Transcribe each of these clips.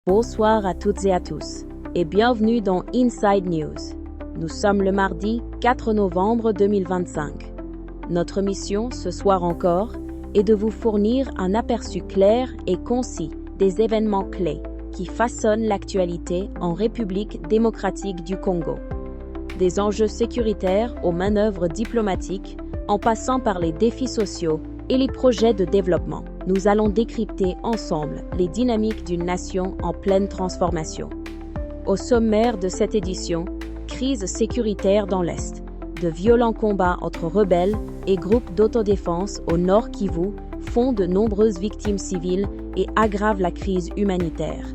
Bonsoir à toutes et à tous, et bienvenue dans Inside News. Nous sommes le mardi 4 novembre 2025. Notre mission, ce soir encore, est de vous fournir un aperçu clair et concis des événements clés qui façonnent l'actualité en République démocratique du Congo. Des enjeux sécuritaires aux manœuvres diplomatiques, en passant par les défis sociaux et les projets de développement. Nous allons décrypter ensemble les dynamiques d'une nation en pleine transformation. Au sommaire de cette édition, crise sécuritaire dans l'Est, de violents combats entre rebelles et groupes d'autodéfense au Nord Kivu font de nombreuses victimes civiles et aggravent la crise humanitaire.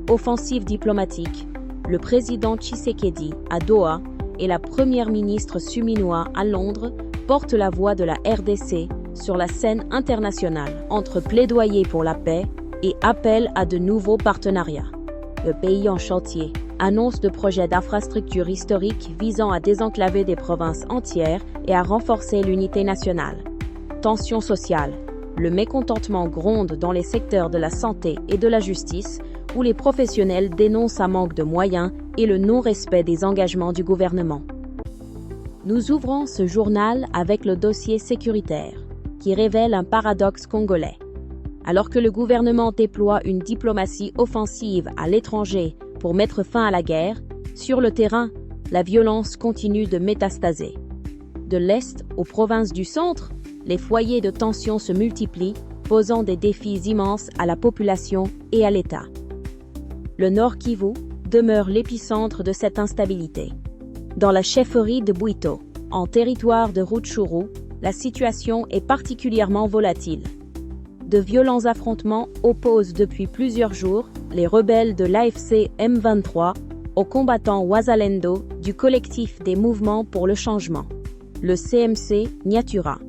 Offensive diplomatique, le président Tshisekedi à Doha et la première ministre Suminwa à Londres portent la voix de la RDC sur la scène internationale entre plaidoyer pour la paix et appel à de nouveaux partenariats. Le pays en chantier annonce de projets d'infrastructures historiques visant à désenclaver des provinces entières et à renforcer l'unité nationale. Tensions sociales. Le mécontentement gronde dans les secteurs de la santé et de la justice, où les professionnels dénoncent un manque de moyens et le non-respect des engagements du gouvernement. Nous ouvrons ce journal avec le dossier sécuritaire, qui révèle un paradoxe congolais. Alors que le gouvernement déploie une diplomatie offensive à l'étranger pour mettre fin à la guerre, sur le terrain, la violence continue de métastaser. De l'Est aux provinces du centre, les foyers de tension se multiplient, posant des défis immenses à la population et à l'État. Le Nord Kivu demeure l'épicentre de cette instabilité. Dans la chefferie de Bwito, en territoire de Rutshuru, la situation est particulièrement volatile. De violents affrontements opposent depuis plusieurs jours les rebelles de l'AFC M23 aux combattants Wazalendo du collectif des mouvements pour le changement, le CMC Nyatura.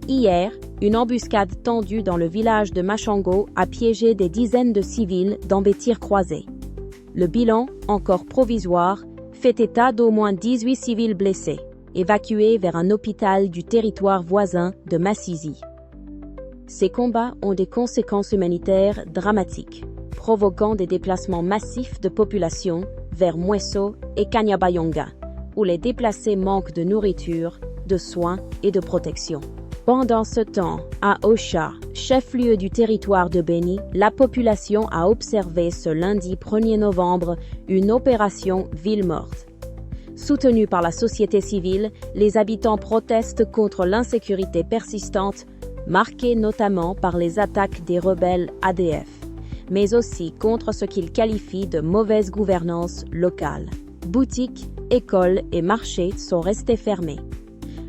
Hier, une embuscade tendue dans le village de Machango a piégé des dizaines de civils dans des tirs croisés. Le bilan, encore provisoire, fait état d'au moins 18 civils blessés, évacués vers un hôpital du territoire voisin de Masisi. Ces combats ont des conséquences humanitaires dramatiques, provoquant des déplacements massifs de population vers Mweso et Kanyabayonga, où les déplacés manquent de nourriture, de soins et de protection. Pendant ce temps, à Osha, chef-lieu du territoire de Beni, la population a observé ce lundi 1er novembre une opération ville morte. Soutenus par la société civile, les habitants protestent contre l'insécurité persistante, marquée notamment par les attaques des rebelles ADF, mais aussi contre ce qu'ils qualifient de mauvaise gouvernance locale. Boutiques, écoles et marchés sont restés fermés.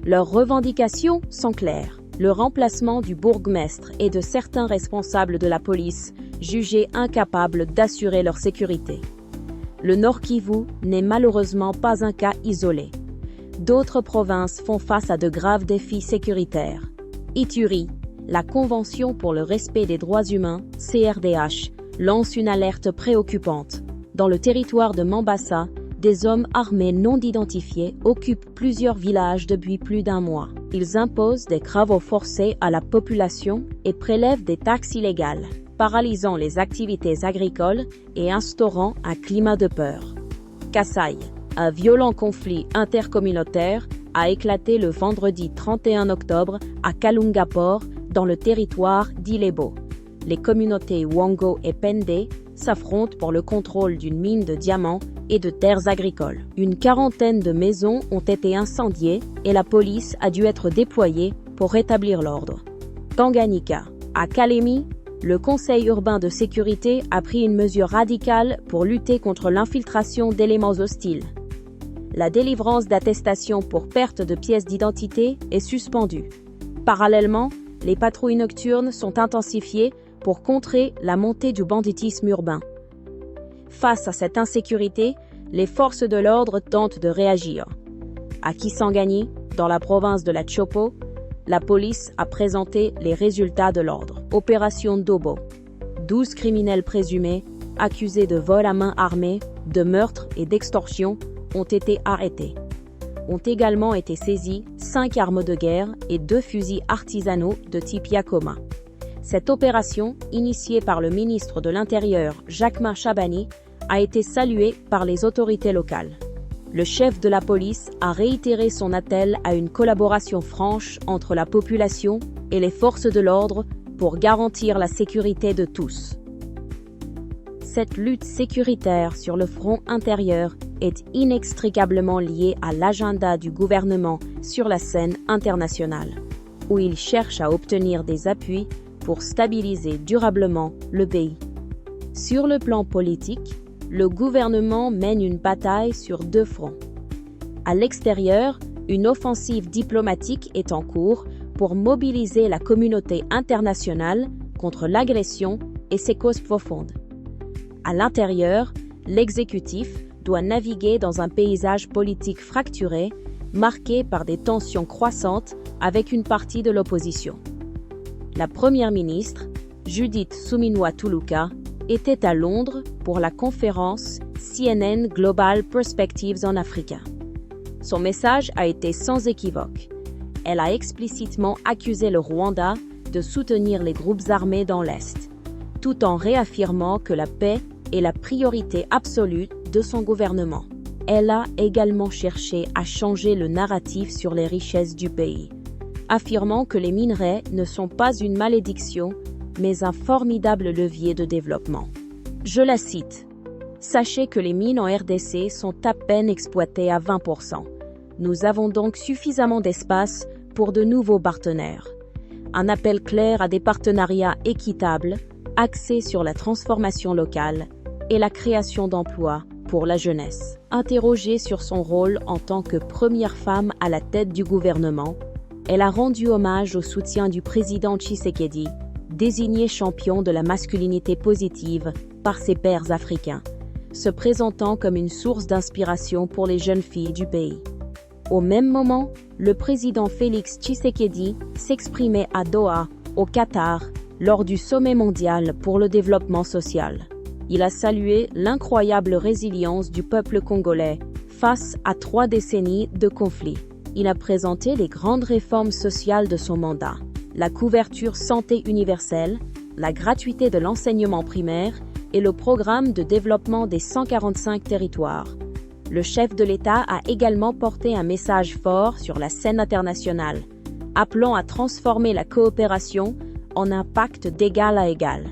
Leurs revendications sont claires. Le remplacement du bourgmestre et de certains responsables de la police, jugés incapables d'assurer leur sécurité. Le Nord Kivu n'est malheureusement pas un cas isolé. D'autres provinces font face à de graves défis sécuritaires. Ituri, la Convention pour le respect des droits humains, CRDH, lance une alerte préoccupante. Dans le territoire de Mambasa, des hommes armés non identifiés occupent plusieurs villages depuis plus d'un mois. Ils imposent des travaux forcés à la population et prélèvent des taxes illégales, paralysant les activités agricoles et instaurant un climat de peur. Kasaï, un violent conflit intercommunautaire a éclaté le vendredi 31 octobre à Kalungapor, dans le territoire d'Ilebo. Les communautés Wango et Pende s'affrontent pour le contrôle d'une mine de diamants et de terres agricoles. Une quarantaine de maisons ont été incendiées et la police a dû être déployée pour rétablir l'ordre. Tanganyika, à Kalemi, le Conseil urbain de sécurité a pris une mesure radicale pour lutter contre l'infiltration d'éléments hostiles. La délivrance d'attestations pour perte de pièces d'identité est suspendue. Parallèlement, les patrouilles nocturnes sont intensifiées pour contrer la montée du banditisme urbain. Face à cette insécurité, les forces de l'ordre tentent de réagir. À Kisangani, dans la province de la Chopo, la police a présenté les résultats de l'ordre. Opération Dobo. 12 criminels présumés, accusés de vol à main armée, de meurtre et d'extorsion, ont été arrêtés. Ont également été saisis 5 armes de guerre et 2 fusils artisanaux de type Yakoma. Cette opération, initiée par le ministre de l'Intérieur Jacquemain Chabani, a été saluée par les autorités locales. Le chef de la police a réitéré son appel à une collaboration franche entre la population et les forces de l'ordre pour garantir la sécurité de tous. Cette lutte sécuritaire sur le front intérieur est inextricablement liée à l'agenda du gouvernement sur la scène internationale, où il cherche à obtenir des appuis pour stabiliser durablement le pays. Sur le plan politique, le gouvernement mène une bataille sur deux fronts. À l'extérieur, une offensive diplomatique est en cours pour mobiliser la communauté internationale contre l'agression et ses causes profondes. À l'intérieur, l'exécutif doit naviguer dans un paysage politique fracturé, marqué par des tensions croissantes avec une partie de l'opposition. La première ministre, Judith Suminwa-Tuluka, était à Londres pour la conférence CNN Global Perspectives en Africa. Son message a été sans équivoque. Elle a explicitement accusé le Rwanda de soutenir les groupes armés dans l'Est, tout en réaffirmant que la paix est la priorité absolue de son gouvernement. Elle a également cherché à changer le narratif sur les richesses du pays, affirmant que les minerais ne sont pas une malédiction, mais un formidable levier de développement. Je la cite. « Sachez que les mines en RDC sont à peine exploitées à 20%. Nous avons donc suffisamment d'espace pour de nouveaux partenaires. Un appel clair à des partenariats équitables, axés sur la transformation locale et la création d'emplois pour la jeunesse. » Interrogée sur son rôle en tant que première femme à la tête du gouvernement, elle a rendu hommage au soutien du président Tshisekedi, désigné champion de la masculinité positive par ses pairs africains, se présentant comme une source d'inspiration pour les jeunes filles du pays. Au même moment, le président Félix Tshisekedi s'exprimait à Doha, au Qatar, lors du sommet mondial pour le développement social. Il a salué l'incroyable résilience du peuple congolais face à 3 décennies de conflit. Il a présenté les grandes réformes sociales de son mandat: la couverture santé universelle, la gratuité de l'enseignement primaire et le programme de développement des 145 territoires. Le chef de l'État a également porté un message fort sur la scène internationale, appelant à transformer la coopération en un pacte d'égal à égal.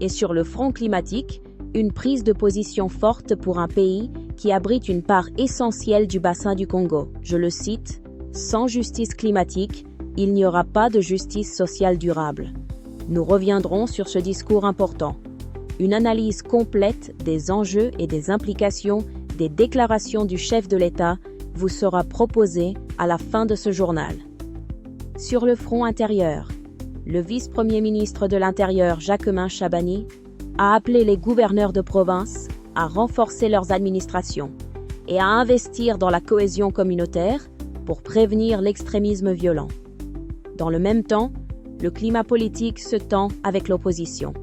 Et sur le front climatique, une prise de position forte pour un pays qui abrite une part essentielle du bassin du Congo. Je le cite, « Sans justice climatique, il n'y aura pas de justice sociale durable. » Nous reviendrons sur ce discours important. Une analyse complète des enjeux et des implications des déclarations du chef de l'État vous sera proposée à la fin de ce journal. Sur le front intérieur, le vice-premier ministre de l'Intérieur Jacquemain Chabani a appelé les gouverneurs de province à renforcer leurs administrations et à investir dans la cohésion communautaire pour prévenir l'extrémisme violent. Dans le même temps, le climat politique se tend avec l'opposition.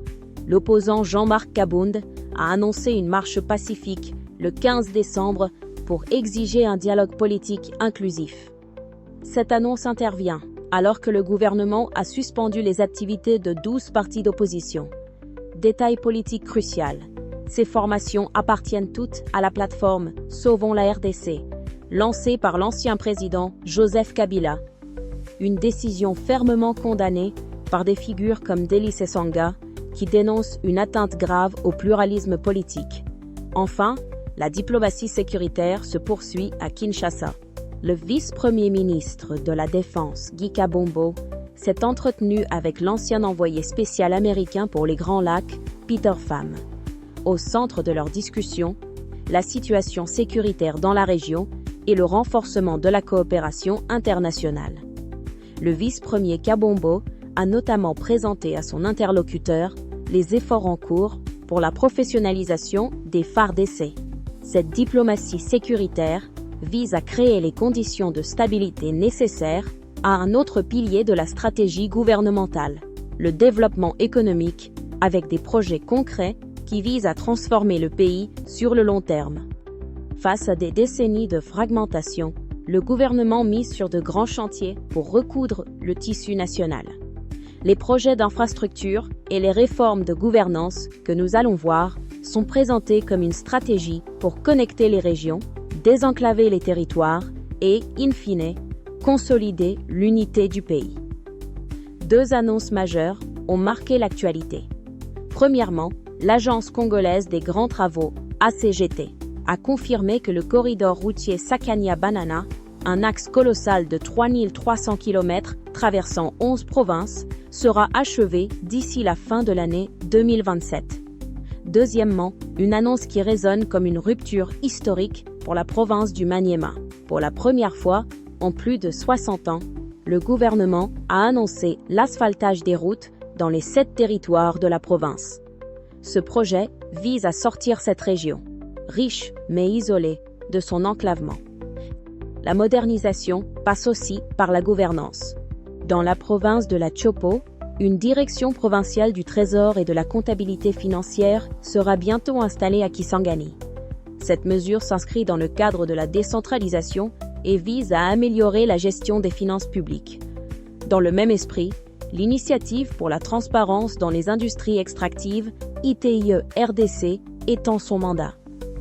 L'opposant Jean-Marc Kabound a annoncé une marche pacifique le 15 décembre pour exiger un dialogue politique inclusif. Cette annonce intervient alors que le gouvernement a suspendu les activités de 12 partis d'opposition. Détail politique crucial. Ces formations appartiennent toutes à la plateforme Sauvons la RDC, lancée par l'ancien président Joseph Kabila. Une décision fermement condamnée par des figures comme Délice Sanga, qui dénoncent une atteinte grave au pluralisme politique. Enfin, la diplomatie sécuritaire se poursuit à Kinshasa. Le vice-premier ministre de la Défense, Guy Kabombo, s'est entretenu avec l'ancien envoyé spécial américain pour les Grands Lacs, Peter Pham. Au centre de leur discussion, la situation sécuritaire dans la région et le renforcement de la coopération internationale. Le vice-premier Kabombo a notamment présenté à son interlocuteur les efforts en cours pour la professionnalisation des FARDC. Cette diplomatie sécuritaire vise à créer les conditions de stabilité nécessaires à un autre pilier de la stratégie gouvernementale, le développement économique, avec des projets concrets qui visent à transformer le pays sur le long terme. Face à des décennies de fragmentation, le gouvernement mise sur de grands chantiers pour recoudre le tissu national. Les projets d'infrastructure et les réformes de gouvernance que nous allons voir sont présentés comme une stratégie pour connecter les régions, désenclaver les territoires et, in fine, consolider l'unité du pays. Deux annonces majeures ont marqué l'actualité. Premièrement, l'Agence congolaise des grands travaux, ACGT, a confirmé que le corridor routier Sakania-Banana, un axe colossal de 3300 km traversant 11 provinces, sera achevé d'ici la fin de l'année 2027. Deuxièmement, une annonce qui résonne comme une rupture historique pour la province du Maniema. Pour la première fois, en plus de 60 ans, le gouvernement a annoncé l'asphaltage des routes dans les 7 territoires de la province. Ce projet vise à sortir cette région, riche mais isolée, de son enclavement. La modernisation passe aussi par la gouvernance. Dans la province de la Chopo, une direction provinciale du Trésor et de la comptabilité financière sera bientôt installée à Kisangani. Cette mesure s'inscrit dans le cadre de la décentralisation et vise à améliorer la gestion des finances publiques. Dans le même esprit, l'initiative pour la transparence dans les industries extractives, ITIE RDC, étend son mandat.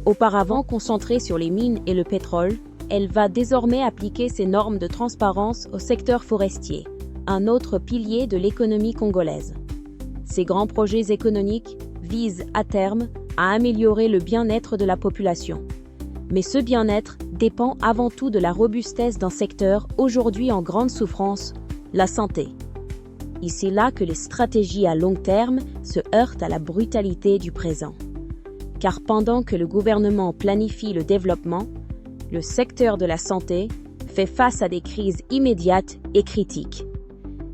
Auparavant concentrée sur les mines et le pétrole, elle va désormais appliquer ces normes de transparence au secteur forestier, un autre pilier de l'économie congolaise. Ces grands projets économiques visent à terme à améliorer le bien-être de la population. Mais ce bien-être dépend avant tout de la robustesse d'un secteur aujourd'hui en grande souffrance, la santé. Et c'est là que les stratégies à long terme se heurtent à la brutalité du présent. Car pendant que le gouvernement planifie le développement, le secteur de la santé fait face à des crises immédiates et critiques.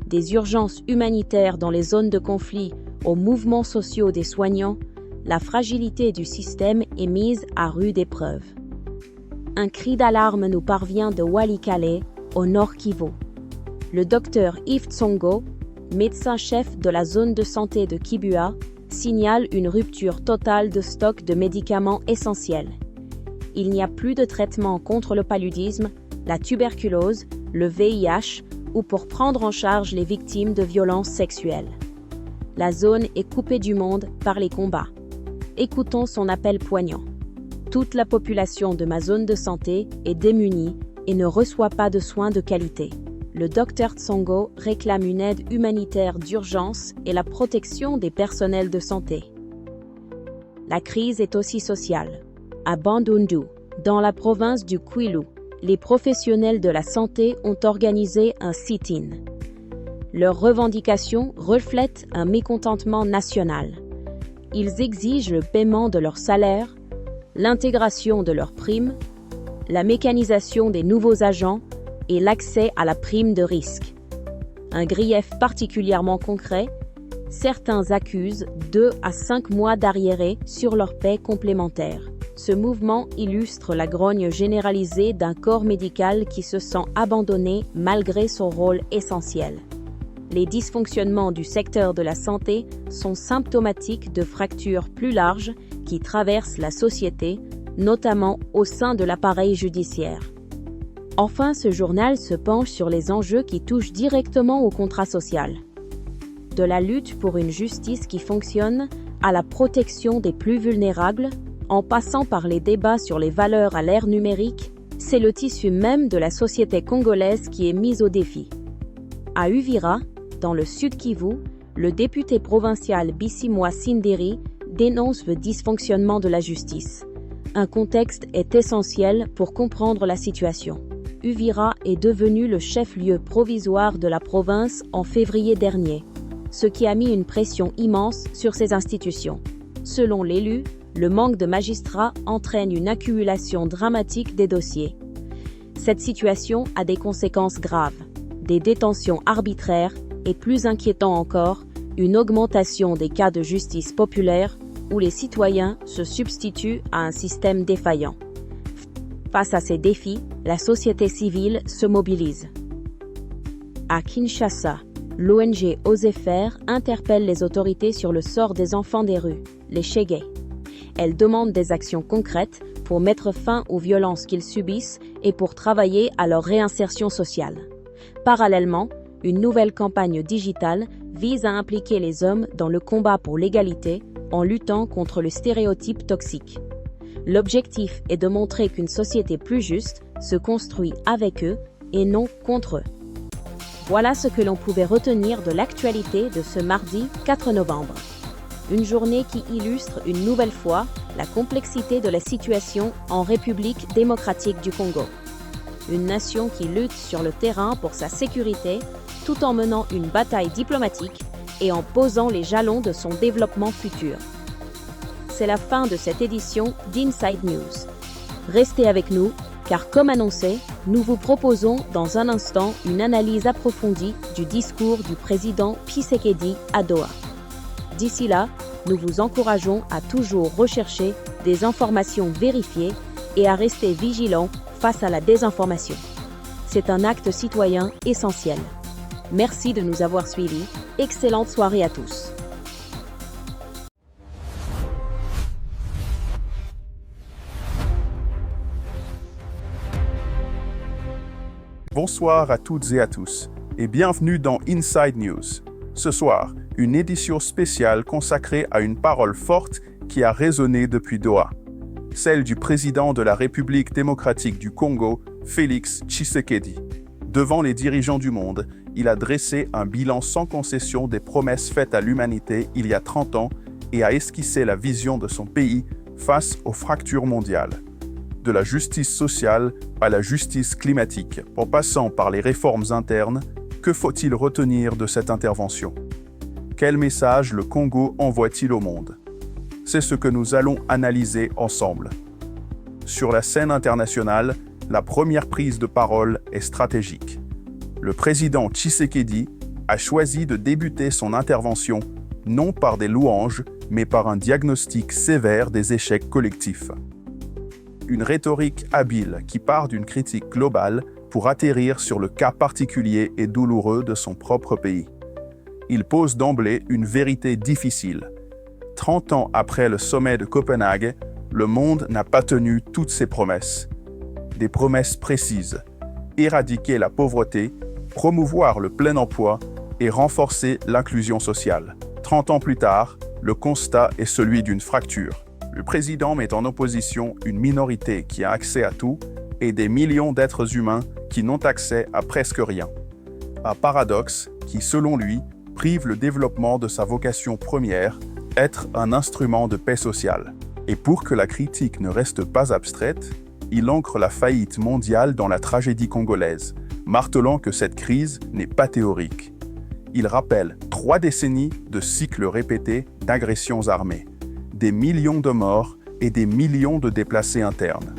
Des urgences humanitaires dans les zones de conflit aux mouvements sociaux des soignants, la fragilité du système est mise à rude épreuve. Un cri d'alarme nous parvient de Walikale, au nord Kivu. Le docteur Yves Tsongo, médecin-chef de la zone de santé de Kibua, signale une rupture totale de stock de médicaments essentiels. Il n'y a plus de traitement contre le paludisme, la tuberculose, le VIH ou pour prendre en charge les victimes de violences sexuelles. La zone est coupée du monde par les combats. Écoutons son appel poignant. Toute la population de ma zone de santé est démunie et ne reçoit pas de soins de qualité. Le Dr Tsongo réclame une aide humanitaire d'urgence et la protection des personnels de santé. La crise est aussi sociale. À Bandundu, dans la province du Kwilu, les professionnels de la santé ont organisé un sit-in. Leurs revendications reflètent un mécontentement national. Ils exigent le paiement de leurs salaires, l'intégration de leurs primes, la mécanisation des nouveaux agents et l'accès à la prime de risque. Un grief particulièrement concret, certains accusent 2 à 5 mois d'arriérés sur leur paie complémentaire. Ce mouvement illustre la grogne généralisée d'un corps médical qui se sent abandonné malgré son rôle essentiel. Les dysfonctionnements du secteur de la santé sont symptomatiques de fractures plus larges qui traversent la société, notamment au sein de l'appareil judiciaire. Enfin, ce journal se penche sur les enjeux qui touchent directement au contrat social. De la lutte pour une justice qui fonctionne à la protection des plus vulnérables, en passant par les débats sur les valeurs à l'ère numérique, c'est le tissu même de la société congolaise qui est mis au défi. À Uvira, dans le sud Kivu, le député provincial Bissimwa Sinderi dénonce le dysfonctionnement de la justice. Un contexte est essentiel pour comprendre la situation. Uvira est devenu le chef-lieu provisoire de la province en février dernier, ce qui a mis une pression immense sur ses institutions. Selon l'élu, le manque de magistrats entraîne une accumulation dramatique des dossiers. Cette situation a des conséquences graves, des détentions arbitraires et, plus inquiétant encore, une augmentation des cas de justice populaire où les citoyens se substituent à un système défaillant. Face à ces défis, la société civile se mobilise. À Kinshasa, l'ONG Oser Faire interpelle les autorités sur le sort des enfants des rues, les Shege. Elle demande des actions concrètes pour mettre fin aux violences qu'ils subissent et pour travailler à leur réinsertion sociale. Parallèlement, une nouvelle campagne digitale vise à impliquer les hommes dans le combat pour l'égalité en luttant contre le stéréotype toxique. L'objectif est de montrer qu'une société plus juste se construit avec eux et non contre eux. Voilà ce que l'on pouvait retenir de l'actualité de ce mardi 4 novembre. Une journée qui illustre une nouvelle fois la complexité de la situation en République démocratique du Congo. Une nation qui lutte sur le terrain pour sa sécurité tout en menant une bataille diplomatique et en posant les jalons de son développement futur. C'est la fin de cette édition d'Inside News. Restez avec nous, car comme annoncé, nous vous proposons dans un instant une analyse approfondie du discours du président Tshisekedi à Doha. D'ici là, nous vous encourageons à toujours rechercher des informations vérifiées et à rester vigilants face à la désinformation. C'est un acte citoyen essentiel. Merci de nous avoir suivis. Excellente soirée à tous. Bonsoir à toutes et à tous, et bienvenue dans Inside News. Ce soir, une édition spéciale consacrée à une parole forte qui a résonné depuis Doha. Celle du président de la République démocratique du Congo, Félix Tshisekedi. Devant les dirigeants du monde, il a dressé un bilan sans concession des promesses faites à l'humanité il y a 30 ans et a esquissé la vision de son pays face aux fractures mondiales. De la justice sociale à la justice climatique, en passant par les réformes internes, que faut-il retenir de cette intervention? Quel message le Congo envoie-t-il au monde? C'est ce que nous allons analyser ensemble. Sur la scène internationale, la première prise de parole est stratégique. Le président Tshisekedi a choisi de débuter son intervention non par des louanges, mais par un diagnostic sévère des échecs collectifs. Une rhétorique habile qui part d'une critique globale pour atterrir sur le cas particulier et douloureux de son propre pays. Il pose d'emblée une vérité difficile. 30 ans après le sommet de Copenhague, le monde n'a pas tenu toutes ses promesses. Des promesses précises: éradiquer la pauvreté, promouvoir le plein emploi et renforcer l'inclusion sociale. 30 ans plus tard, le constat est celui d'une fracture. Le président met en opposition une minorité qui a accès à tout et des millions d'êtres humains qui n'ont accès à presque rien. Un paradoxe qui, selon lui, prive le développement de sa vocation première, être un instrument de paix sociale. Et pour que la critique ne reste pas abstraite, il ancre la faillite mondiale dans la tragédie congolaise, martelant que cette crise n'est pas théorique. Il rappelle 3 décennies de cycles répétés d'agressions armées, des millions de morts et des millions de déplacés internes.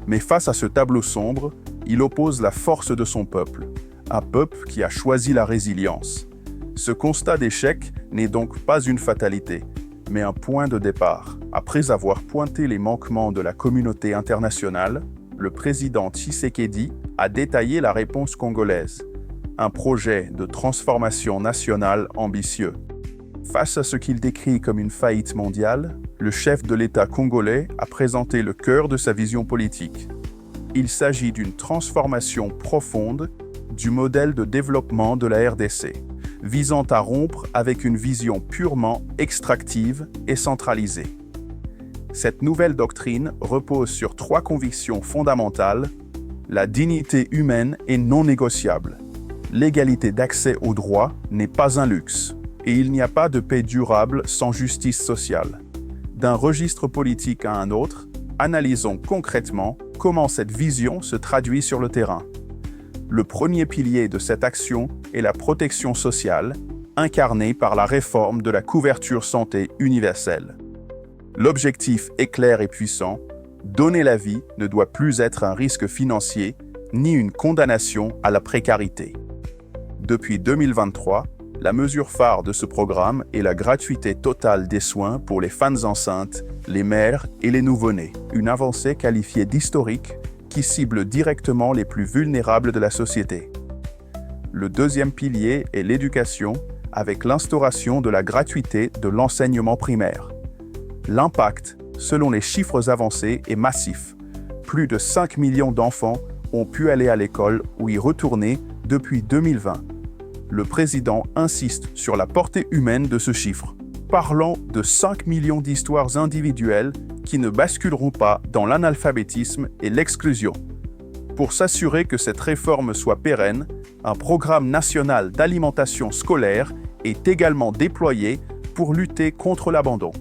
Mais face à ce tableau sombre, il oppose la force de son peuple, un peuple qui a choisi la résilience. Ce constat d'échec n'est donc pas une fatalité, mais un point de départ. Après avoir pointé les manquements de la communauté internationale, le président Tshisekedi a détaillé la réponse congolaise, un projet de transformation nationale ambitieux. Face à ce qu'il décrit comme une faillite mondiale, le chef de l'État congolais a présenté le cœur de sa vision politique. Il s'agit d'une transformation profonde du modèle de développement de la RDC, visant à rompre avec une vision purement extractive et centralisée. Cette nouvelle doctrine repose sur 3 convictions fondamentales. La dignité humaine est non négociable. L'égalité d'accès aux droits n'est pas un luxe. Et il n'y a pas de paix durable sans justice sociale. D'un registre politique à un autre, analysons concrètement comment cette vision se traduit sur le terrain. Le premier pilier de cette action est la protection sociale, incarnée par la réforme de la couverture santé universelle. L'objectif est clair et puissant: donner la vie ne doit plus être un risque financier, ni une condamnation à la précarité. Depuis 2023, la mesure phare de ce programme est la gratuité totale des soins pour les femmes enceintes, les mères et les nouveau-nés. Une avancée qualifiée d'historique qui cible directement les plus vulnérables de la société. Le deuxième pilier est l'éducation, avec l'instauration de la gratuité de l'enseignement primaire. L'impact, selon les chiffres avancés, est massif. Plus de 5 millions d'enfants ont pu aller à l'école ou y retourner depuis 2020. le président insiste sur la portée humaine de ce chiffre, parlant de 5 millions d'histoires individuelles qui ne basculeront pas dans l'analphabétisme et l'exclusion. Pour s'assurer que cette réforme soit pérenne, un programme national d'alimentation scolaire est également déployé pour lutter contre l'abandon.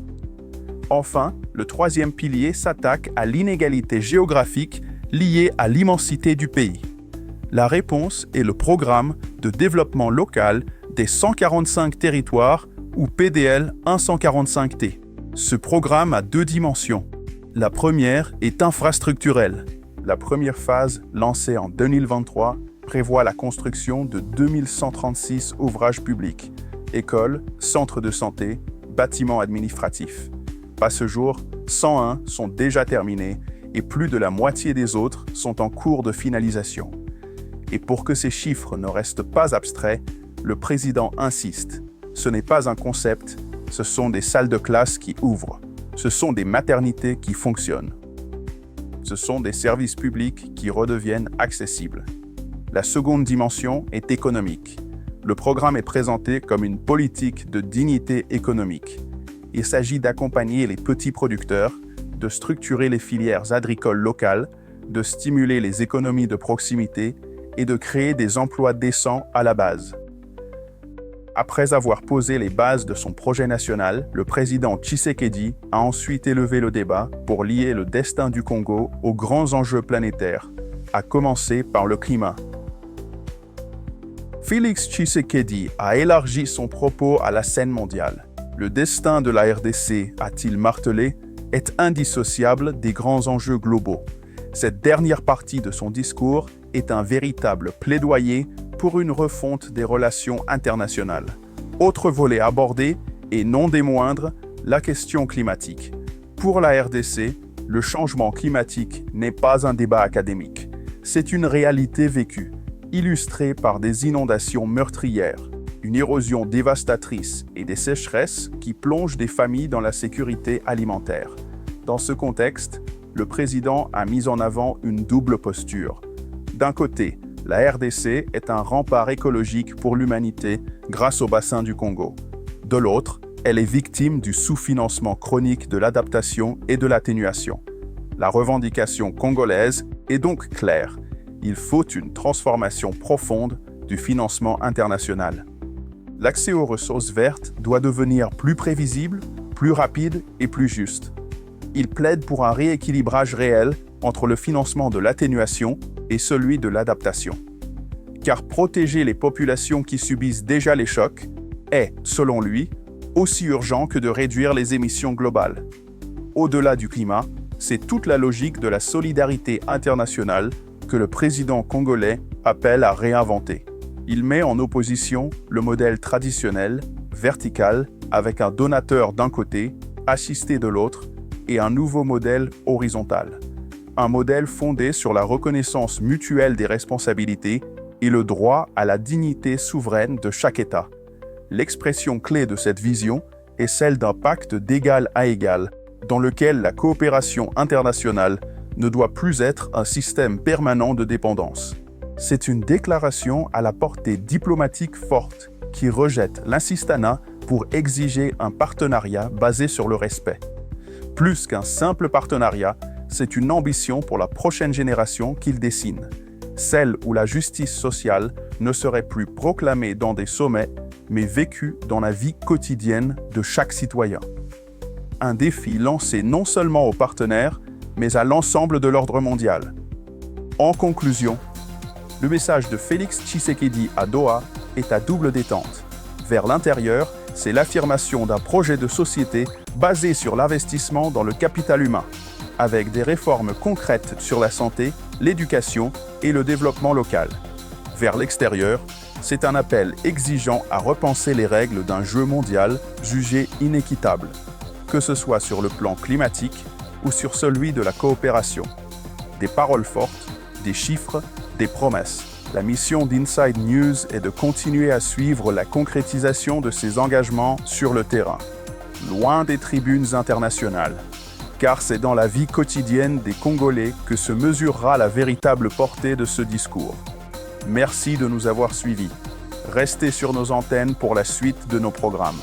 Enfin, le troisième pilier s'attaque à l'inégalité géographique liée à l'immensité du pays. La réponse est le programme de développement local des 145 territoires ou PDL 145T. Ce programme a deux dimensions. La première est infrastructurelle. La première phase, lancée en 2023, prévoit la construction de 2136 ouvrages publics, écoles, centres de santé, bâtiments administratifs. À ce jour, 101 sont déjà terminés et plus de la moitié des autres sont en cours de finalisation. Et pour que ces chiffres ne restent pas abstraits, le président insiste. Ce n'est pas un concept, ce sont des salles de classe qui ouvrent. Ce sont des maternités qui fonctionnent. Ce sont des services publics qui redeviennent accessibles. La seconde dimension est économique. Le programme est présenté comme une politique de dignité économique. Il s'agit d'accompagner les petits producteurs, de structurer les filières agricoles locales, de stimuler les économies de proximité et de créer des emplois décents à la base. Après avoir posé les bases de son projet national, le président Tshisekedi a ensuite élevé le débat pour lier le destin du Congo aux grands enjeux planétaires, à commencer par le climat. Félix Tshisekedi a élargi son propos à la scène mondiale. Le destin de la RDC, a-t-il martelé, est indissociable des grands enjeux globaux. Cette dernière partie de son discours est un véritable plaidoyer pour une refonte des relations internationales. Autre volet abordé, et non des moindres, la question climatique. Pour la RDC, le changement climatique n'est pas un débat académique. C'est une réalité vécue, illustrée par des inondations meurtrières, une érosion dévastatrice et des sécheresses qui plongent des familles dans la sécurité alimentaire. Dans ce contexte, le président a mis en avant une double posture. D'un côté, la RDC est un rempart écologique pour l'humanité grâce au bassin du Congo. De l'autre, elle est victime du sous-financement chronique de l'adaptation et de l'atténuation. La revendication congolaise est donc claire. Il faut une transformation profonde du financement international. L'accès aux ressources vertes doit devenir plus prévisible, plus rapide et plus juste. Il plaide pour un rééquilibrage réel entre le financement de l'atténuation et celui de l'adaptation. Car protéger les populations qui subissent déjà les chocs est, selon lui, aussi urgent que de réduire les émissions globales. Au-delà du climat, c'est toute la logique de la solidarité internationale que le président congolais appelle à réinventer. Il met en opposition le modèle traditionnel, vertical, avec un donateur d'un côté, assisté de l'autre, et un nouveau modèle horizontal. Un modèle fondé sur la reconnaissance mutuelle des responsabilités et le droit à la dignité souveraine de chaque État. L'expression clé de cette vision est celle d'un pacte d'égal à égal, dans lequel la coopération internationale ne doit plus être un système permanent de dépendance. C'est une déclaration à la portée diplomatique forte qui rejette l'insistanat pour exiger un partenariat basé sur le respect. Plus qu'un simple partenariat, c'est une ambition pour la prochaine génération qu'il dessine, celle où la justice sociale ne serait plus proclamée dans des sommets, mais vécue dans la vie quotidienne de chaque citoyen. Un défi lancé non seulement aux partenaires, mais à l'ensemble de l'ordre mondial. En conclusion, le message de Félix Tshisekedi à Doha est à double détente. Vers l'intérieur, c'est l'affirmation d'un projet de société basé sur l'investissement dans le capital humain, avec des réformes concrètes sur la santé, l'éducation et le développement local. Vers l'extérieur, c'est un appel exigeant à repenser les règles d'un jeu mondial jugé inéquitable, que ce soit sur le plan climatique ou sur celui de la coopération. Des paroles fortes, des chiffres, des promesses. La mission d'Inside News est de continuer à suivre la concrétisation de ces engagements sur le terrain, loin des tribunes internationales, car c'est dans la vie quotidienne des Congolais que se mesurera la véritable portée de ce discours. Merci de nous avoir suivis. Restez sur nos antennes pour la suite de nos programmes.